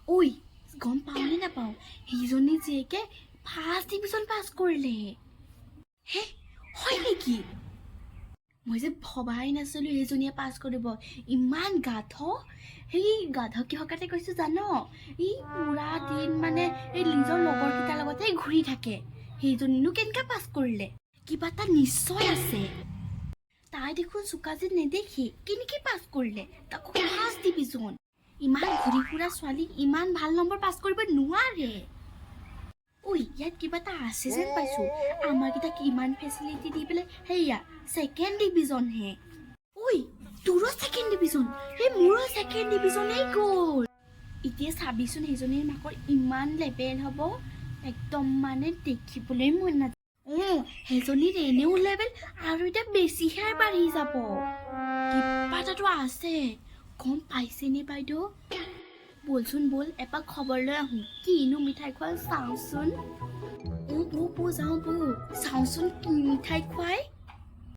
ঐ গম পাওঁ নে নাপাওঁ সেইজনী জীয়েকে ফাৰ্ষ্ট ডিভিজন পাছ কৰিলে হে হয় নেকি মই যে ভবাই নাছিলোঁ সেইজনীয়ে পাছ কৰিব ইমান গাধ সেই গাধ কিহৰ কাৰণে কৈছোঁ জান ই পুৰা দিন মানে এই নিজৰ লগৰকেইটাৰ লগতে ঘূৰি থাকে সেইজনীনো কেনেকৈ পাছ কৰিলে কিবা এটা নিশ্চয় আছে তাই দেখোন চোকা যেন নেদেখি কেনেকৈ পাছ কৰিলে তাকো ফাৰ্ষ্ট ডিভিজন ইমান ঘূৰি ফুৰা ছোৱালী ইমান ভাল নম্বৰ পাছ কৰিব নোৱাৰে ঐ ইয়াত কিবা এটা আছে যেন পাইছোঁ আমাৰকেইটাক ইমান ফেচিলিটি দি পেলাই সেয়া ছেকেণ্ড ডিভিজনহে ঐ তোৰো ছেকেণ্ড ডিভিজন সেই মোৰো ছেকেণ্ড ডিভিজনেই গ'ল এতিয়া চাবিচোন সেইজনীৰ মাকৰ ইমান লেভেল হ'ব একদম মানে দেখিবলৈ মন নাযায় সেইজনীৰ এনেও লেভেল আৰু এতিয়া বেছিহে বাঢ়ি যাব কিবা এটাতো আছে গম পাইছেনে বাইদেউ বলচোন বল এপাক খবৰ লৈ আহোঁ কিনো মিঠাই খোৱা চাওঁচোন বৌ যাওঁ বৌ চাওঁচোন কি মিঠাই খুৱাই